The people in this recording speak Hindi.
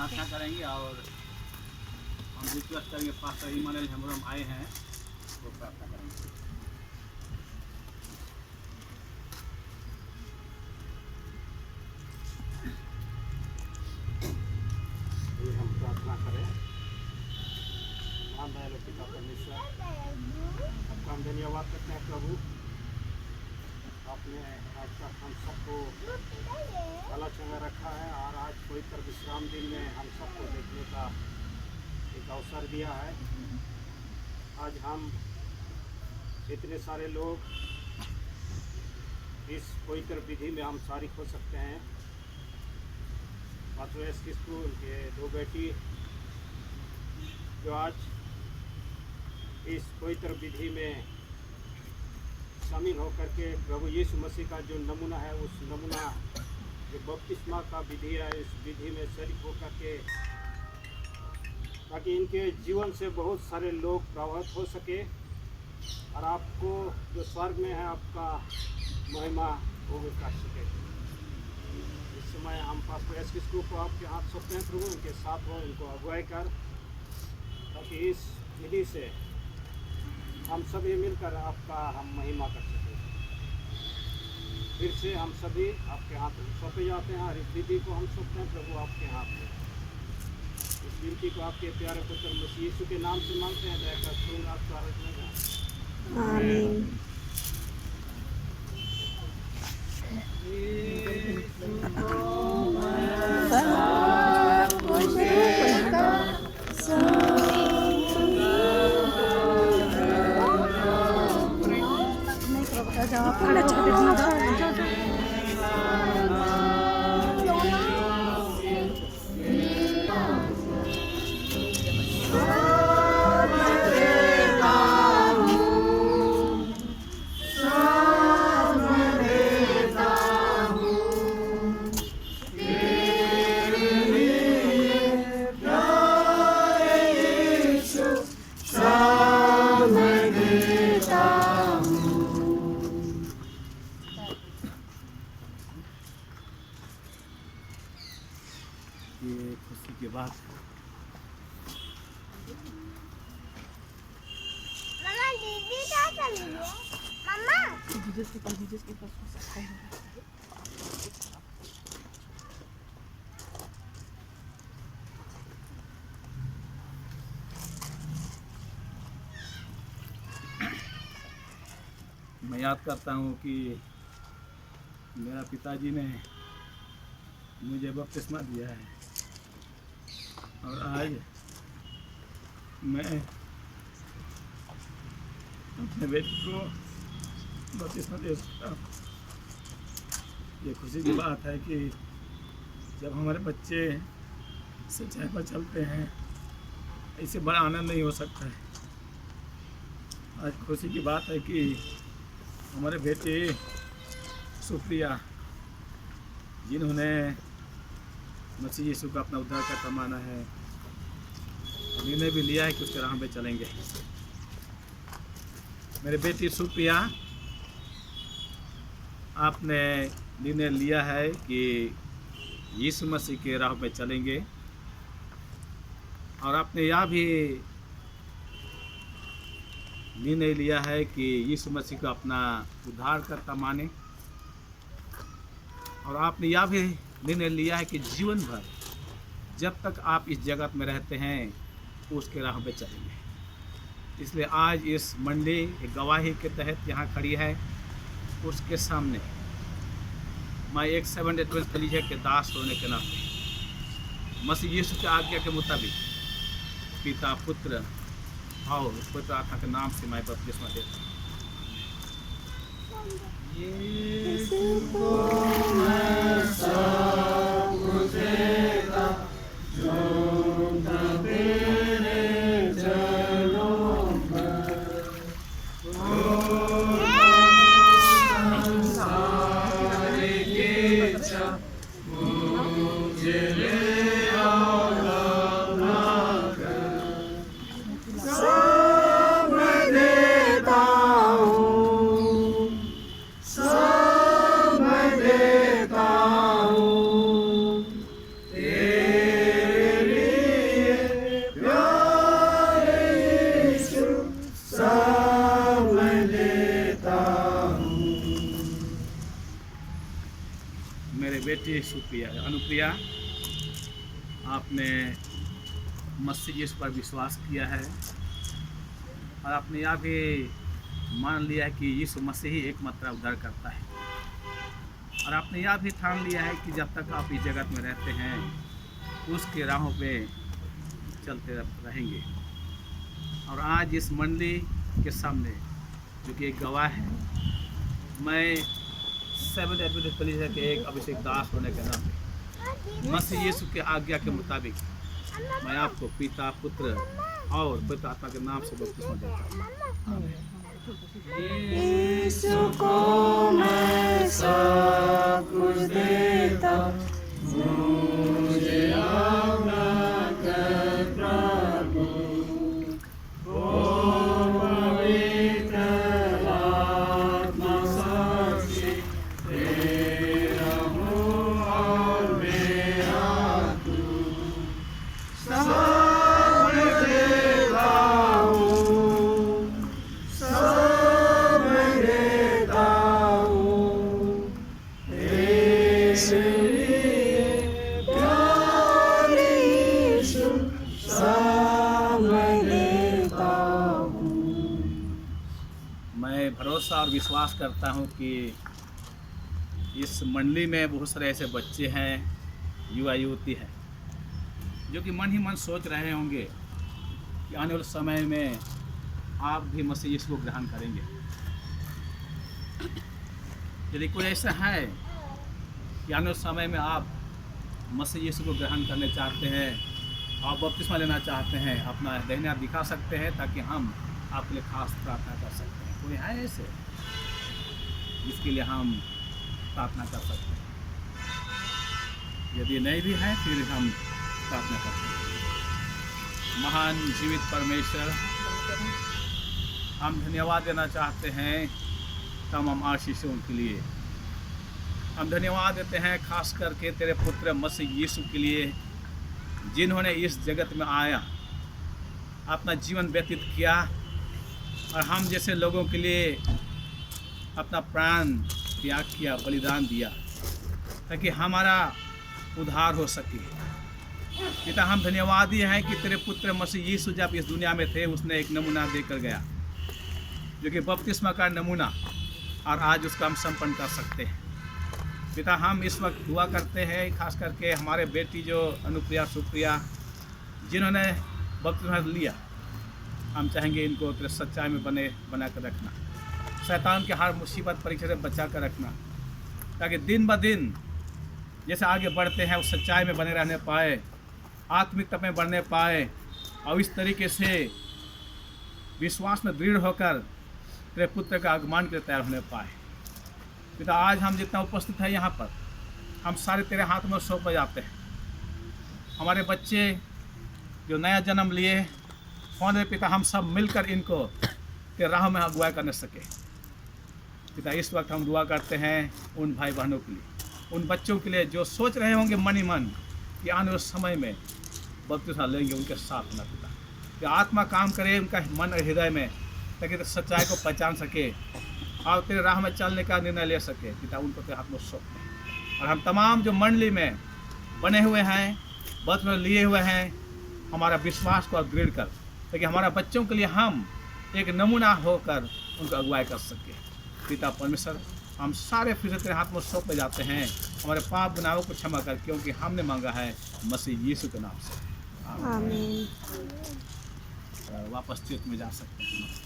प्रार्थना करेंगे और हम रिक्वेस्ट करेंगे पास्टर इमानुएल हेम्ब्रम आए हैं वो प्रार्थना करेंगे। हम प्रार्थना करें। दयालु पिता परमेश्वर, आपका हम धन्यवाद करते हैं प्रभु, आपने आज तक हम सबको भला चंगा रखा है और आज पवित्र विश्राम दिन में हम सबको देखने का एक अवसर दिया है। आज हम इतने सारे लोग इस पवित्र विधि में हम शारिक हो सकते हैं। पास्टर स्कूल के दो बेटी जो आज इस पवित्र विधि में शामिल होकर के प्रभु यीशु मसीह का जो नमूना है, उस नमूना जो बपतिस्मा का विधि है, इस विधि में शरीक होकर के ताकि इनके जीवन से बहुत सारे लोग प्रभावित हो सके और आपको जो स्वर्ग में है आपका महिमा वो भी कर सके। इस समय हम पास्टर एसकिस्कू को आपके हाथ सौंपते हैं प्रभु, इनके साथ हो, इनको अगुवाई कर ताकि इस विधि से हम सभी मिलकर आपका हम महिमा कर सकें। फिर से हम सभी आपके हाथ सौंपे जाते हैं और इस विधि को हम सौंपते हैं प्रभु आपके हाथ में। इस विनती को आपके प्यारे पुत्र मसीह यीशु के नाम से मांगते हैं, दया कर सुन आपका रखना। आमीन। ये खुशी की बात है। मम्मा दीदी क्या चल रही है? मम्मा मैं याद करता हूँ कि मेरा पिताजी ने मुझे बपतिस्मा दिया है और आज मैं अपने बेटे को बपतिस्मा दे सकता हूँ। ये खुशी की बात है कि जब हमारे बच्चे सच्चाई पर चलते हैं, इससे बड़ा आनंद नहीं हो सकता है। आज खुशी की बात है कि हमारे बेटे सुप्रिया, जिन्होंने मसीह यीशु का अपना उद्धार करता माना है, निर्णय भी लिया है कि उसके राह पे चलेंगे। मेरे बेटी सुप्रिया, आपने निर्णय लिया है कि यीशु मसीह के राह पे चलेंगे और आपने यह भी निर्णय लिया है कि यीशु मसीह को अपना उद्धारकर्ता माने और आपने यह भी निर्णय लिया है कि जीवन भर जब तक आप इस जगत में रहते हैं उसके राह पे चलेंगे। इसलिए आज इस मंडली एक गवाही के तहत यहाँ खड़ी है, उसके सामने मैं एक 712 कलीसिया के दास होने के नाते मसीह यीशु की आज्ञा के मुताबिक पिता पुत्र और पवित्र आत्मा के नाम से मैं बपतिस्मा देता हूँ। मसीह यीशु प्रिया अनुप्रिया, आपने मसीह यीशु पर विश्वास किया है और आपने यह भी मान लिया है कि यीशु मसीह ही एकमात्र उद्धार करता है, और आपने यह भी ठान लिया है कि जब तक आप इस जगत में रहते हैं उसके राहों पे चलते रहेंगे। और आज इस मंडली के सामने जो कि एक गवाह है, मैं सेवन एडवेंटिस्ट कलीसिया के एक अभिषेक दास होने के नाते मसीह यीशु के आज्ञा के मुताबिक मैं आपको पिता, पुत्र और पवित्र आत्मा के नाम से बपतिस्मा देता हूँ। यीशु को मैं सब कुछ देता, मुझे अपना कर प्रभु, ओ पवित्र आत्मा साक्षी, तेरा हूँ और मेरा तू, सब देता हूँ, सब देता हूँ, तेरे प्यारे यीशु, सब देता हूँ। मैं भरोसा और विश्वास करता हूँ कि इस मंडली में बहुत सारे ऐसे बच्चे हैं, युवा युवती हैं, जो कि मन ही मन सोच रहे होंगे कि आने वाले समय में आप भी मसीह यीशु को ग्रहण करेंगे। यदि कोई ऐसा है कि आने वाले समय में आप मसीह यीशु को ग्रहण करने चाहते हैं, आप बपतिस्मा लेना चाहते हैं, अपना दाहिना हाथ दिखा सकते हैं ताकि हम आपके लिए खास प्रार्थना कर सकते हैं। कोई है ऐसे जिसके लिए हम प्रार्थना कर सकते हैं? यदि नहीं भी है फिर हम प्रार्थना करते हैं। महान जीवित परमेश्वर, हम धन्यवाद देना चाहते हैं तमाम आशीषों के लिए। हम धन्यवाद देते हैं खास करके तेरे पुत्र मसीह यीशु के लिए, जिन्होंने इस जगत में आया, अपना जीवन व्यतीत किया और हम जैसे लोगों के लिए अपना प्राण त्याग किया, बलिदान दिया, ताकि हमारा उद्धार हो सके। पिता, हम धन्यवादी हैं कि तेरे पुत्र मसीह यीशु जब इस दुनिया में थे उसने एक नमूना देकर गया, जो कि बपतिस्मा का नमूना, और आज उसका हम संपन्न कर सकते हैं। पिता, हम इस वक्त दुआ करते हैं खास करके हमारे बेटी जो अनुप्रिया सुप्रिया, जिन्होंने बपतिस्मा लिया, हम चाहेंगे इनको तेरे सच्चाई में बना कर रखना, शैतान के हर मुसीबत परीक्षा से बचा कर रखना, ताकि दिन ब दिन जैसे आगे बढ़ते हैं उस सच्चाई में बने रहने पाए, आत्मिकता में बढ़ने पाए, और इस तरीके से विश्वास में दृढ़ होकर तेरे पुत्र का आगमन के लिए तैयार होने पाए। पिता, आज हम जितना उपस्थित है यहाँ पर, हम सारे तेरे हाथ में सौंप जाते हैं। हमारे बच्चे जो नया जन्म लिए होने, पिता, हम सब मिलकर इनको के राह में अगुवाई करने सके। पिता, इस वक्त हम दुआ करते हैं उन भाई बहनों के लिए, उन बच्चों के लिए जो सोच रहे होंगे मन ही मन कि आने वाले समय में बपतिस्मा लेंगे, उनके साथ ना पिता, कि आत्मा काम करे उनका मन और हृदय में, ताकि तो सच्चाई को पहचान सके और तेरे राह में चलने का निर्णय ले सके। पिता, उनको तेरे हाथ में सौंपते। और हम तमाम जो मंडली में बने हुए हैं, बपतिस्मा लिए हुए हैं, हमारा विश्वास को दृढ़ कर, ताकि हमारा बच्चों के लिए हम एक नमूना होकर उनको अगुवाई कर सके। पिता परमेश्वर, हम सारे फिर से तेरे हाथ में सौंपे जाते हैं। हमारे पाप गुनाहों को क्षमा कर, क्योंकि हमने मांगा है मसीह यीशु के नाम से, आमीन। वापस चेत में जा सकते हैं।